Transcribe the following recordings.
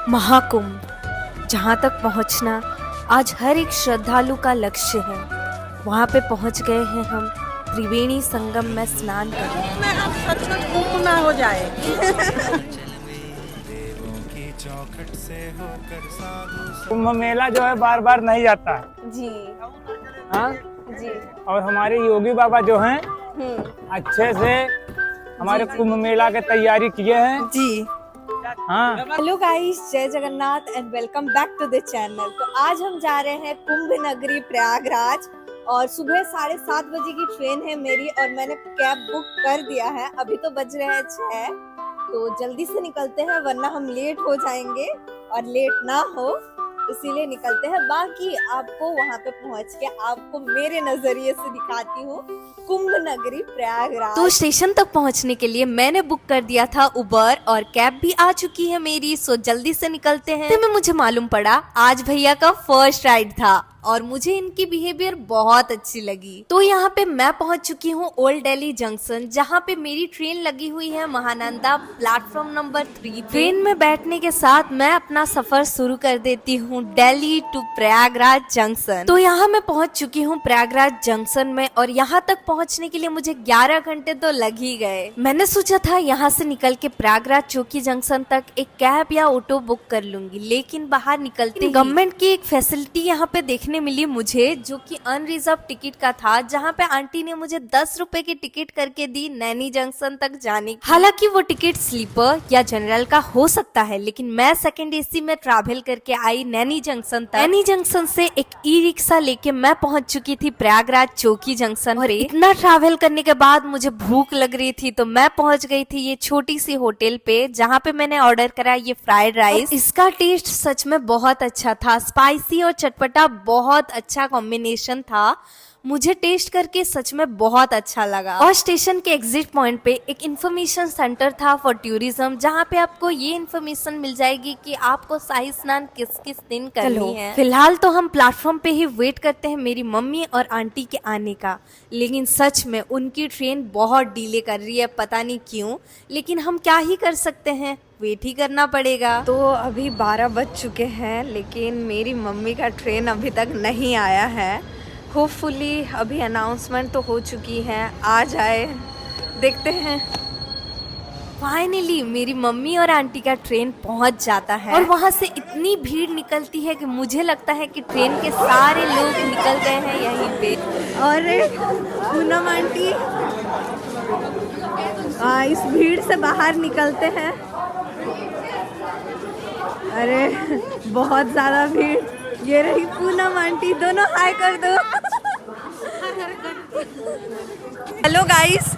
महाकुंभ, जहाँ तक पहुँचना आज हर एक श्रद्धालु का लक्ष्य है। वहाँ पे पहुँच गए हैं हम त्रिवेणी संगम में स्नान करने। में अब सच कुंभ ना हो जाए। कुंभ मेला जो है बार बार नहीं जाता है जी हाँ। जी। और हमारे योगी बाबा जो हैं अच्छे से हमारे कुंभ मेला के तैयारी किए हैं जी। हाँ। हेलो गाइस, जय Jagannath and welcome back to the channel. तो आज हम जा रहे हैं कुंभ नगरी प्रयागराज और सुबह 7:30 बजे की ट्रेन है मेरी और मैंने कैब बुक कर दिया है। अभी तो बज रहे हैं 6, तो जल्दी से निकलते हैं वरना हम लेट हो जाएंगे और लेट ना हो इसीलिए निकलते हैं। बाकी आपको वहां पे पहुंच के आपको मेरे नजरिए से दिखाती हूँ कुंभ नगरी प्रयागराज। तो स्टेशन तक पहुंचने के लिए मैंने बुक कर दिया था उबर और कैब भी आ चुकी है मेरी, सो जल्दी से निकलते हैं। तो मुझे मालूम पड़ा आज भैया का फर्स्ट राइड था और मुझे इनकी बिहेवियर बहुत अच्छी लगी। तो यहाँ पे मैं पहुंच चुकी हूँ ओल्ड दिल्ली जंक्शन, जहाँ पे मेरी ट्रेन लगी हुई है महानंदा प्लेटफॉर्म नंबर 3। ट्रेन में बैठने के साथ मैं अपना सफर शुरू कर देती हूँ दिल्ली टू प्रयागराज जंक्शन। तो यहाँ मैं पहुंच चुकी हूँ प्रयागराज जंक्शन में और यहाँ तक पहुँचने के लिए मुझे 11 घंटे तो लग ही गए। मैंने सोचा था यहाँ से निकल के प्रयागराज चौकी जंक्शन तक एक कैब या ऑटो बुक कर लूंगी, लेकिन बाहर निकलते गवर्नमेंट की एक फैसिलिटी यहाँ पे देखने मिली मुझे, जो कि अनरिजर्व टिकट का था, जहाँ पे आंटी ने मुझे 10 रुपए की टिकट करके दी नैनी जंक्शन तक जाने की। हालांकि वो टिकट स्लीपर या जनरल का हो सकता है, लेकिन मैं सेकंड एसी में ट्रैवल करके आई नैनी जंक्शन तक। नैनी जंक्शन से एक ई रिक्शा लेके मैं पहुंच चुकी थी प्रयागराज चौकी जंक्शन। और इतना ट्रैवल करने के बाद मुझे भूख लग रही थी, तो मैं पहुंच गई थी ये छोटी सी होटल पे, जहाँ पे मैंने ऑर्डर करा ये फ्राइड राइस। इसका टेस्ट सच में बहुत अच्छा था, स्पाइसी और चटपटा बहुत अच्छा कॉम्बिनेशन था। मुझे टेस्ट करके सच में बहुत अच्छा लगा। और स्टेशन के एग्जिट पॉइंट पे एक इन्फॉर्मेशन सेंटर था फॉर टूरिज्म, जहाँ पे आपको ये इन्फॉर्मेशन मिल जाएगी कि आपको शाही स्नान किस किस दिन करनी है। फिलहाल तो हम प्लेटफॉर्म पे ही वेट करते हैं मेरी मम्मी और आंटी के आने का, लेकिन सच में उनकी ट्रेन बहुत डिले कर रही है, पता नहीं क्यों, लेकिन हम क्या ही कर सकते हैं, वेट ही करना पड़ेगा। तो अभी 12 बज चुके हैं, लेकिन मेरी मम्मी का ट्रेन अभी तक नहीं आया है। होपफुली अभी अनाउंसमेंट तो हो चुकी है, आ जाए, देखते हैं। फाइनली मेरी मम्मी और आंटी का ट्रेन पहुंच जाता है और वहां से इतनी भीड़ निकलती है कि मुझे लगता है कि ट्रेन के सारे लोग निकल गए हैं यहीं पे। और पूनम आंटी इस भीड़ से बाहर निकलते हैं। अरे बहुत ज्यादा भीड़। ये रही पूनम आंटी, दोनों हाय कर दो। हेलो गाइस,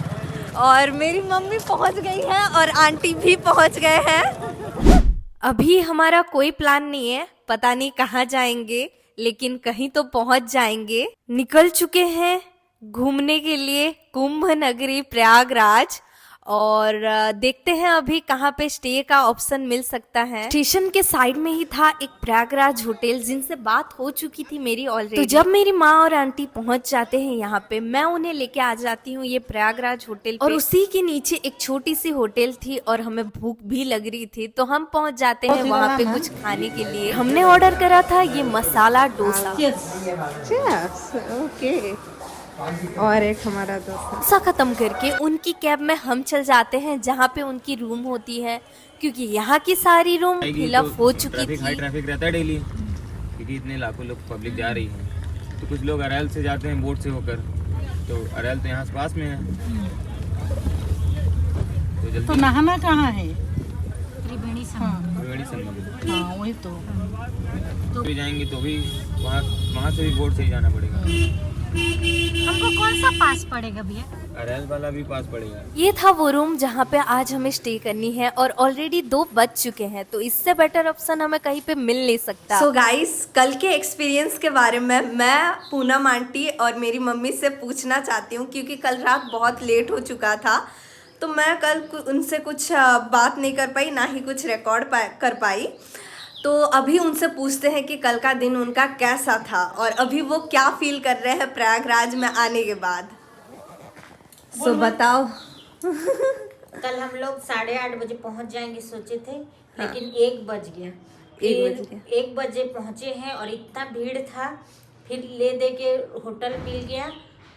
और मेरी मम्मी पहुंच गई है और आंटी भी पहुंच गए हैं। अभी हमारा कोई प्लान नहीं है, पता नहीं कहाँ जाएंगे, लेकिन कहीं तो पहुंच जाएंगे। निकल चुके हैं घूमने के लिए कुंभ नगरी प्रयागराज और देखते हैं अभी कहाँ पे स्टे का ऑप्शन मिल सकता है। स्टेशन के साइड में ही था एक प्रयागराज होटल, जिनसे बात हो चुकी थी मेरी ऑलरेडी। तो जब मेरी माँ और आंटी पहुंच जाते हैं यहाँ पे, मैं उन्हें लेके आ जाती हूँ ये प्रयागराज होटल और उसी के नीचे एक छोटी सी होटल थी और हमें भूख भी लग रही थी, तो हम पहुंच जाते हैं वहाँ पे कुछ खाने के लिए। हमने ऑर्डर करा था ये मसाला डोसा। ओके। और एक हमारा दोस्त सा खत्म करके उनकी कैब में हम चल जाते हैं जहाँ पे उनकी रूम होती है, क्योंकि यहाँ की सारी रूम फिलअप हो चुकी थी। हाई ट्रैफिक रहता है डेली, क्योंकि इतने लाखों लोग पब्लिक जा रही है। तो कुछ लोग अरैल से जाते हैं बोट से होकर, तो अरैल तो यहाँ पास में है, तो जल्दी। तो नहाना कहाँ है? त्रिवेणी संगम। हाँ वही तो भी जाएंगे तो भी वहाँ से भी बोट से ही जाना पड़ेगा। हमको कौन सा पास पड़ेगा भैया? अरैल वाला भी पास पड़ेगा। ये था वो रूम जहाँ पे आज हमें स्टे करनी है और ऑलरेडी 2 बज चुके हैं, तो इससे बेटर ऑप्शन हमें कहीं पे मिल नहीं सकता। सो गाइस, कल के एक्सपीरियंस के बारे में मैं पूनम आंटी और मेरी मम्मी से पूछना चाहती हूँ, क्योंकि कल रात बहुत लेट हो चुका था, तो मैं कल उनसे कुछ बात नहीं कर पाई, ना ही कुछ रिकॉर्ड कर पाई। तो अभी उनसे पूछते हैं कि कल का दिन उनका कैसा था और अभी वो क्या फील कर रहे हैं प्रयागराज में आने के बाद। सो बताओ। कल हम लोग 8:30 बजे पहुंच जाएंगे सोचे थे, लेकिन 1 बज गया। 1 बजे पहुंचे हैं और इतना भीड़ था, फिर ले दे के होटल मिल गया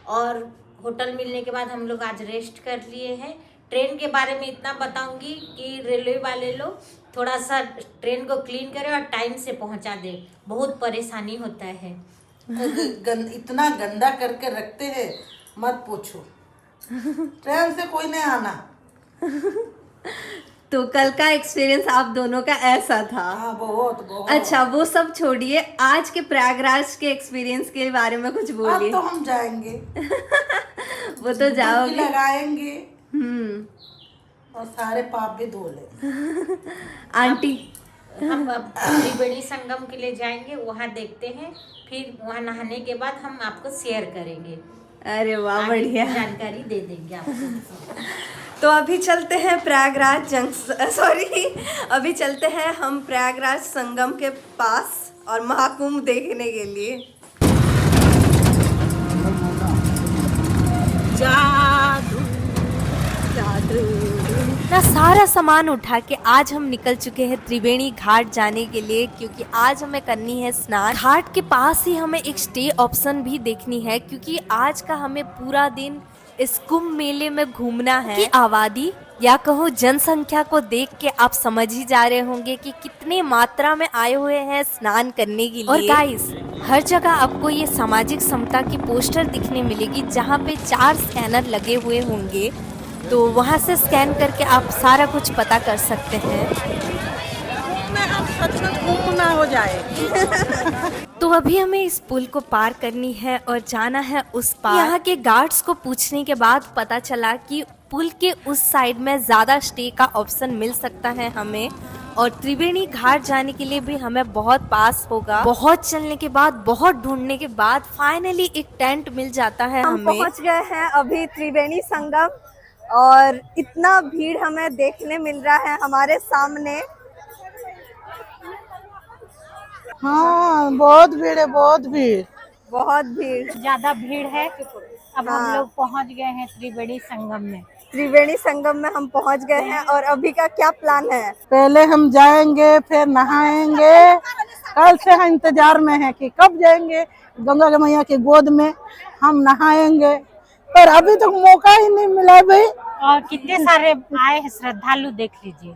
और होटल मिलने के बाद हम लोग आज रेस्ट कर लिए हैं। ट्रेन के बारे में इतना बताऊंगी कि रेलवे वाले लोग थोड़ा सा ट्रेन को क्लीन करें और टाइम से पहुंचा दे, बहुत परेशानी होता है। इतना गंदा करके रखते हैं, मत पूछो। ट्रेन से कोई नहीं आना। तो कल का एक्सपीरियंस आप दोनों का ऐसा था? हाँ, बहुत बहुत। अच्छा, वो सब छोड़िए, आज के प्रयागराज के एक्सपीरियंस के बारे में कुछ बोलिए। अब तो हम जाएंगे। वो तो जाओगे, डुबकी लगाएंगे और सारे पाप भी धो ले। आंटी हम अब त्रिवेणी संगम के लिए जाएंगे, वहाँ देखते हैं, फिर वहाँ नहाने के बाद हम आपको शेयर करेंगे। अरे वाह, आगे बढ़िया। जानकारी दे देंगे आपको। तो अभी चलते हैं प्रयागराज अभी चलते हैं हम प्रयागराज संगम के पास और महाकुंभ देखने के लिए। अपना सारा सामान उठा के आज हम निकल चुके हैं त्रिवेणी घाट जाने के लिए, क्योंकि आज हमें करनी है स्नान। घाट के पास ही हमें एक स्टे ऑप्शन भी देखनी है, क्योंकि आज का हमें पूरा दिन इस कुंभ मेले में घूमना है। कि आबादी या कहो जनसंख्या को देख के आप समझ ही जा रहे होंगे कि कितने मात्रा में आए हुए हैं स्नान करने के लिए। और गाइस, हर जगह आपको ये सामाजिक समता की पोस्टर दिखने मिलेगी, जहाँ पे 4 स्कैनर लगे हुए होंगे, तो वहाँ से स्कैन करके आप सारा कुछ पता कर सकते हैं। हम सच में गुम ना हो जाए। तो अभी हमें इस पुल को पार करनी है और जाना है उस पार। यहाँ के गार्ड्स को पूछने के बाद पता चला कि पुल के उस साइड में ज्यादा स्टे का ऑप्शन मिल सकता है हमें, और त्रिवेणी घाट जाने के लिए भी हमें बहुत पास होगा। बहुत चलने के बाद, बहुत ढूंढने के बाद फाइनली एक टेंट मिल जाता है हमें। पहुँच गए हैं अभी त्रिवेणी संगम, और इतना भीड़ हमें देखने मिल रहा है हमारे सामने। हाँ, बहुत भीड़ है, बहुत भीड़। बहुत भीड़, ज्यादा भीड़ है। अब हम लोग पहुँच गए हैं त्रिवेणी संगम में। त्रिवेणी संगम में हम पहुंच गए हैं, और अभी का क्या प्लान है? पहले हम जाएंगे, फिर नहाएंगे। कल से हम इंतजार में है कि कब जाएंगे गंगा मैया की गोद में, हम नहाएंगे, पर अभी तक मौका ही नहीं मिला भाई। और कितने सारे आए हैं श्रद्धालु, देख लीजिए।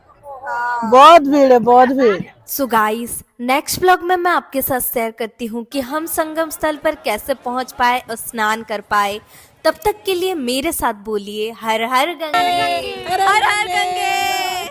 बहुत भीड़ है, बहुत भीड़। सो गाइस, नेक्स्ट ब्लॉग में मैं आपके साथ शेयर करती हूँ कि हम संगम स्थल पर कैसे पहुँच पाए और स्नान कर पाए। तब तक के लिए मेरे साथ बोलिए हर हर गंगे, हर हर गंगे।